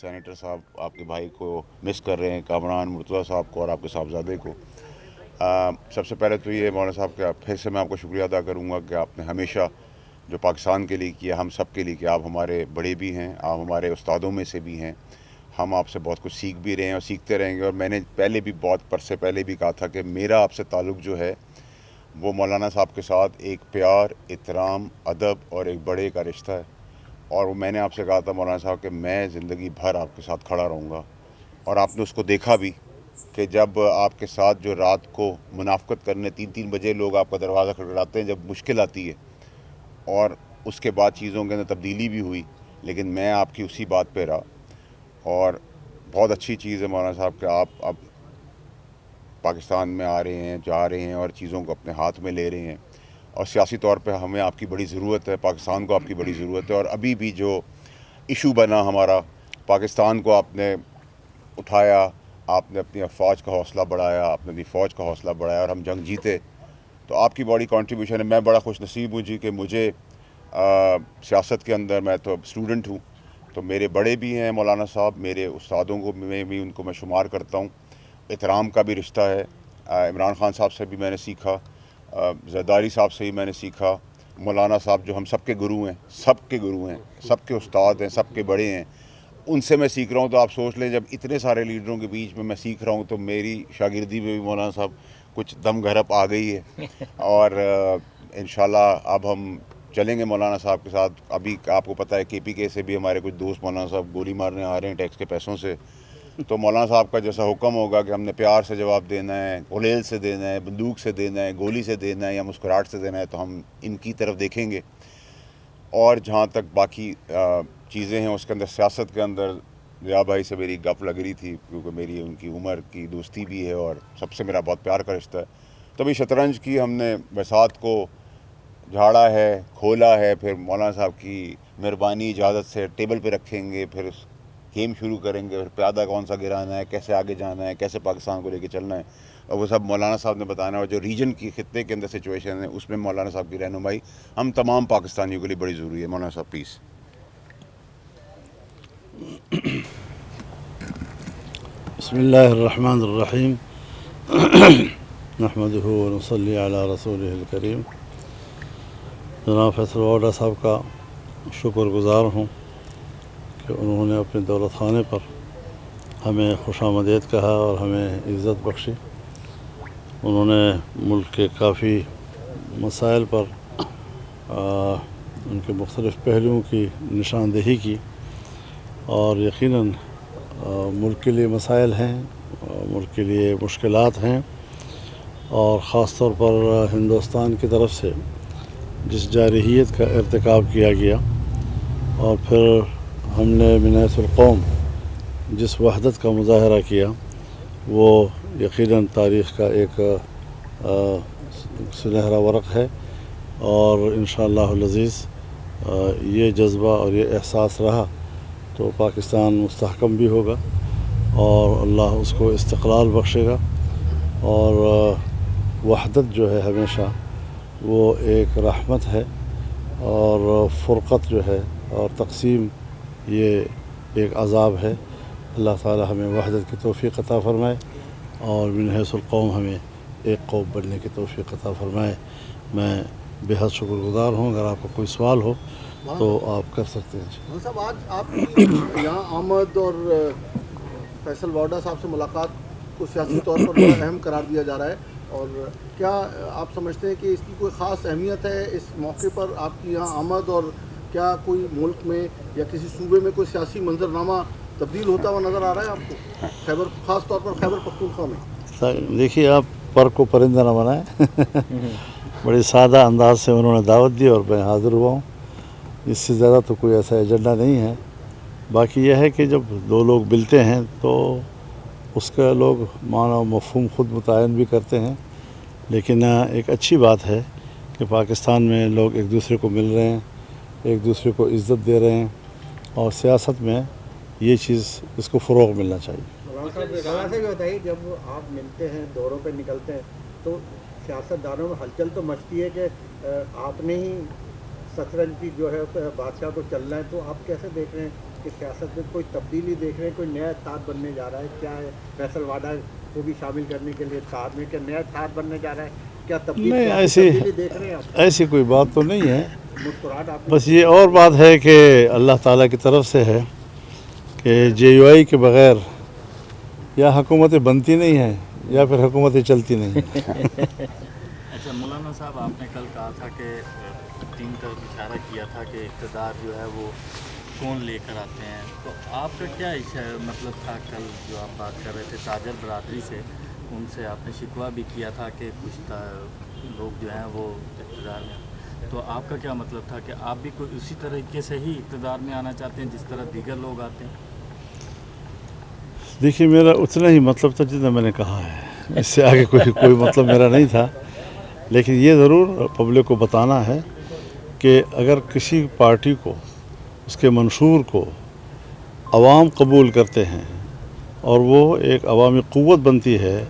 Senator صاحب آپ کے بھائی کو مس کر رہے ہیں، کامران مرتضیٰ صاحب کو اور آپ کے صاحبزادے کو۔ سب سے پہلے تو یہ مولانا صاحب کا پھر سے میں آپ کو شکریہ ادا کروں گا کہ آپ نے ہمیشہ جو پاکستان کے لیے کیا، ہم سب کے لیے کیا۔ آپ ہمارے بڑے بھی ہیں، آپ ہمارے استادوں میں سے بھی ہیں، ہم آپ سے بہت کچھ سیکھ بھی رہے ہیں اور سیکھتے رہیں گے۔ اور میں نے پہلے بھی بہت عرصے پہلے بھی کہا تھا کہ میرا آپ سے تعلق جو ہے وہ مولانا صاحب کے ساتھ ایک پیار، احترام، ادب اور ایک بڑے کا رشتہ ہے۔ اور وہ میں نے آپ سے کہا تھا مولانا صاحب کہ میں زندگی بھر آپ کے ساتھ کھڑا رہوں گا، اور آپ نے اس کو دیکھا بھی کہ جب آپ کے ساتھ جو رات کو منافقت کرنے 3 بجے لوگ آپ کا دروازہ کھٹکھٹاتے ہیں، جب مشکل آتی ہے، اور اس کے بعد چیزوں کے اندر تبدیلی بھی ہوئی، لیکن میں آپ کی اسی بات پہ رہا۔ اور بہت اچھی چیز ہے مولانا صاحب کہ آپ اب پاکستان میں آ رہے ہیں، جا رہے ہیں اور چیزوں کو اپنے ہاتھ میں لے رہے ہیں، اور سیاسی طور پہ ہمیں آپ کی بڑی ضرورت ہے، پاکستان کو آپ کی بڑی ضرورت ہے۔ اور ابھی بھی جو ایشو بنا ہمارا، پاکستان کو آپ نے اٹھایا، آپ نے اپنی افواج کا حوصلہ بڑھایا، آپ نے اپنی فوج کا حوصلہ بڑھایا اور ہم جنگ جیتے، تو آپ کی بڑی کنٹریبیوشن ہے۔ میں بڑا خوش نصیب ہوں جی کہ مجھے سیاست کے اندر، میں تو اسٹوڈنٹ ہوں، تو میرے بڑے بھی ہیں مولانا صاحب، میرے استادوں کو میں بھی ان کو میں شمار کرتا ہوں۔ احترام کا بھی رشتہ ہے، عمران خان صاحب سے بھی میں نے سیکھا، زرداری صاحب سے ہی میں نے سیکھا، مولانا صاحب جو ہم سب کے گرو ہیں، سب کے گرو ہیں، سب کے استاد ہیں، سب کے بڑے ہیں، ان سے میں سیکھ رہا ہوں۔ تو آپ سوچ لیں جب اتنے سارے لیڈروں کے بیچ میں سیکھ رہا ہوں تو میری شاگردی میں بھی مولانا صاحب کچھ دم گھرپ آ گئی ہے۔ اور انشاءاللہ اب ہم چلیں گے مولانا صاحب کے ساتھ۔ ابھی آپ کو پتہ ہے KPK سے بھی ہمارے کچھ دوست مولانا صاحب گولی مارنے آ رہے ہیں ٹیکس کے پیسوں سے، تو مولانا صاحب کا جیسا حکم ہوگا کہ ہم نے پیار سے جواب دینا ہے، غلیل سے دینا ہے، بندوق سے دینا ہے، گولی سے دینا ہے یا مسکراہٹ سے دینا ہے، تو ہم ان کی طرف دیکھیں گے۔ اور جہاں تک باقی چیزیں ہیں اس کے اندر، سیاست کے اندر ضیاء بھائی سے میری گپ لگ رہی تھی کیونکہ میری ان کی عمر کی دوستی بھی ہے اور سب سے میرا بہت پیار کا رشتہ ہے۔ تو ابھی شطرنج کی ہم نے بساط کو جھاڑا ہے، کھولا ہے، پھر مولانا صاحب کی مہربانی اجازت سے ٹیبل پہ رکھیں گے، پھر گیم شروع کریں گے، پھر پیادہ کون سا گرانا ہے، کیسے آگے جانا ہے، کیسے پاکستان کو لے کے چلنا ہے، اور وہ سب مولانا صاحب نے بتانا ہے۔ اور جو ریجن کی خطے کے اندر سچویشن ہے اس میں مولانا صاحب کی رہنمائی ہم تمام پاکستانیوں کے لیے بڑی ضروری ہے۔ مولانا صاحب پیس۔ بسم اللہ الرحمن الرحیم نحمدہ ونصلی علی رسولہ الکریم۔ جناب فیصل واڈا صاحب کا شکر گزار ہوں کہ انہوں نے اپنے دولت خانے پر ہمیں خوش آمدید کہا اور ہمیں عزت بخشی۔ انہوں نے ملک کے کافی مسائل پر ان کے مختلف پہلوؤں کی نشاندہی کی، اور یقیناً ملک کے لیے مسائل ہیں، ملک کے لیے مشکلات ہیں، اور خاص طور پر ہندوستان کی طرف سے جس جارحیت کا ارتکاب کیا گیا، اور پھر ہم نے من حیث القوم جس وحدت کا مظاہرہ کیا، وہ یقیناً تاریخ کا ایک سنہرا ورق ہے۔ اور انشاءاللہ العزیز یہ جذبہ اور یہ احساس رہا تو پاکستان مستحکم بھی ہوگا اور اللہ اس کو استقلال بخشے گا، اور وحدت جو ہے ہمیشہ وہ ایک رحمت ہے، اور فرقت جو ہے اور تقسیم یہ ایک عذاب ہے۔ اللہ تعالی ہمیں وحدت کی توفیق عطا فرمائے اور من حیث القوم ہمیں ایک قوم بننے کی توفیق عطا فرمائے۔ میں بے حد شکر گزار ہوں۔ اگر آپ کو کوئی سوال ہو تو آپ کر سکتے ہیں۔ مولانا صاحب، آج آپ کی یہاں آمد اور فیصل واڈا صاحب سے ملاقات کو سیاسی طور پر بڑا اہم قرار دیا جا رہا ہے، اور کیا آپ سمجھتے ہیں کہ اس کی کوئی خاص اہمیت ہے اس موقع پر آپ کی یہاں آمد، اور کیا کوئی ملک میں یا کسی صوبے میں کوئی سیاسی منظرنامہ تبدیل ہوتا ہوا نظر آ رہا ہے آپ کو، خاص طور پر خیبر پختونخوا میں؟ دیکھیے، آپ پر کو پرندہ نہ بنائیں۔ بڑی سادہ انداز سے انہوں نے دعوت دی اور میں حاضر ہوا ہوں۔ اس سے زیادہ تو کوئی ایسا ایجنڈا نہیں ہے۔ باقی یہ ہے کہ جب دو لوگ ملتے ہیں تو اس کا لوگ معنی و مفہوم خود متعین بھی کرتے ہیں، لیکن ایک اچھی بات ہے کہ پاکستان میں لوگ ایک دوسرے کو مل رہے ہیں، ایک دوسرے کو عزت دے رہے ہیں، اور سیاست میں یہ چیز اس کو فروغ ملنا چاہیے۔ مولانا صاحب یہ بتائیے، جب آپ ملتے ہیں، دوروں پہ نکلتے ہیں، تو سیاست دانوں میں ہلچل تو مچتی ہے کہ آپ نے ہی شطرنج کی جو ہے بادشاہ کو چلنا ہے، تو آپ کیسے دیکھ رہے ہیں کی سیاست میں کوئی تبدیلی دیکھ رہے ہیں؟ کوئی نیا اتحاد بننے جا رہا ہے؟ کیا ہے فیصل واڈا کو بھی شامل کرنے کے لیے اتحاد میں؟ کیا نیا اتحاد بننے جا رہا ہے؟ کیا نہیں، تبدیلی دیکھ رہے ہیں آپ؟ ایسی کوئی بات تو نہیں ہے، مسکراہٹ آپ بس یہ اور بات ہے کہ اللہ تعالیٰ کی طرف سے ہے کہ JUI کے بغیر یا حکومتیں بنتی نہیں ہیں یا پھر حکومتیں چلتی نہیں ہیں۔ اچھا مولانا صاحب، آپ نے کل کہا تھا کہ 3 طرف اشارہ کیا تھا کہ اقتدار جو ہے وہ کون لے کر آتے ہیں، تو آپ کا کیا مطلب تھا کل جو آپ بات کر رہے تھے تاجر برادری سے، ان سے آپ نے شکوہ بھی کیا تھا کہ کچھ لوگ جو ہیں وہ اقتدار میں، تو آپ کا کیا مطلب تھا کہ آپ بھی کوئی اسی طریقے سے ہی اقتدار میں آنا چاہتے ہیں جس طرح دیگر لوگ آتے ہیں؟ دیکھیے، میرا اتنا ہی مطلب تھا جتنا میں نے کہا ہے، اس سے آگے کوئی مطلب میرا نہیں تھا، لیکن یہ ضرور پبلک کو بتانا ہے کہ اگر کسی پارٹی کو، اس کے منشور کو عوام قبول کرتے ہیں اور وہ ایک عوامی قوت بنتی ہے،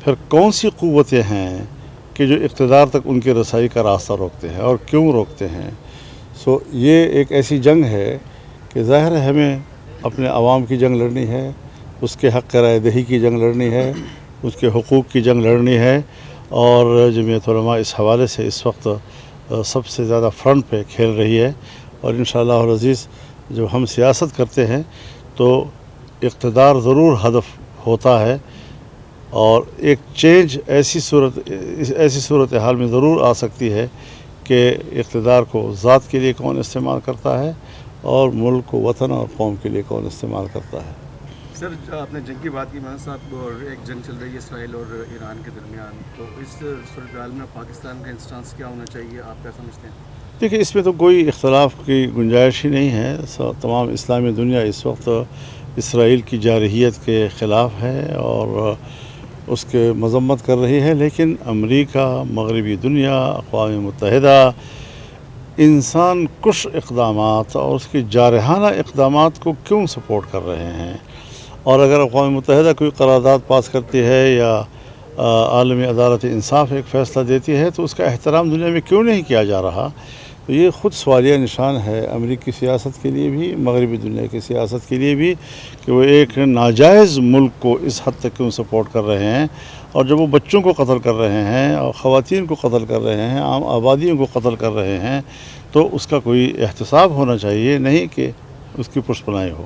پھر کون سی قوتیں ہیں کہ جو اقتدار تک ان کی رسائی کا راستہ روکتے ہیں اور کیوں روکتے ہیں؟ یہ ایک ایسی جنگ ہے کہ ظاہر ہے ہمیں اپنے عوام کی جنگ لڑنی ہے، اس کے حق رائے دہی کی جنگ لڑنی ہے، اس کے حقوق کی جنگ لڑنی ہے، اور جمعیت علماء اس حوالے سے اس وقت سب سے زیادہ فرنٹ پہ کھیل رہی ہے، اور انشاءاللہ العزیز جب ہم سیاست کرتے ہیں تو اقتدار ضرور ہدف ہوتا ہے، اور ایک چینج ایسی صورتحال میں ضرور آ سکتی ہے کہ اقتدار کو ذات کے لیے کون استعمال کرتا ہے اور ملک کو، وطن اور قوم کے لیے کون استعمال کرتا ہے۔ سر، آپ نے جنگ کی بات کی مولانا صاحب، اور ایک جنگ چل رہی ہے اسرائیل اور ایران کے درمیان، تو اس صورتحال میں پاکستان کا انسٹانس کیا ہونا چاہیے، آپ کیا سمجھتے ہیں؟ دیکھیے، اس میں تو کوئی اختلاف کی گنجائش ہی نہیں ہے، تمام اسلامی دنیا اس وقت اسرائیل کی جارحیت کے خلاف ہے اور اس کے مذمت کر رہی ہے، لیکن امریکہ، مغربی دنیا، اقوام متحدہ انسان کش اقدامات اور اس کی جارحانہ اقدامات کو کیوں سپورٹ کر رہے ہیں؟ اور اگر اقوام متحدہ کوئی قرارداد پاس کرتی ہے یا عالمی عدالت انصاف ایک فیصلہ دیتی ہے تو اس کا احترام دنیا میں کیوں نہیں کیا جا رہا؟ تو یہ خود سوالیہ نشان ہے امریکی سیاست کے لیے بھی، مغربی دنیا کی سیاست کے لیے بھی، کہ وہ ایک ناجائز ملک کو اس حد تک کیوں سپورٹ کر رہے ہیں، اور جب وہ بچوں کو قتل کر رہے ہیں اور خواتین کو قتل کر رہے ہیں، عام آبادیوں کو قتل کر رہے ہیں، تو اس کا کوئی احتساب ہونا چاہیے، نہیں کہ اس کی پشت پناہی ہو۔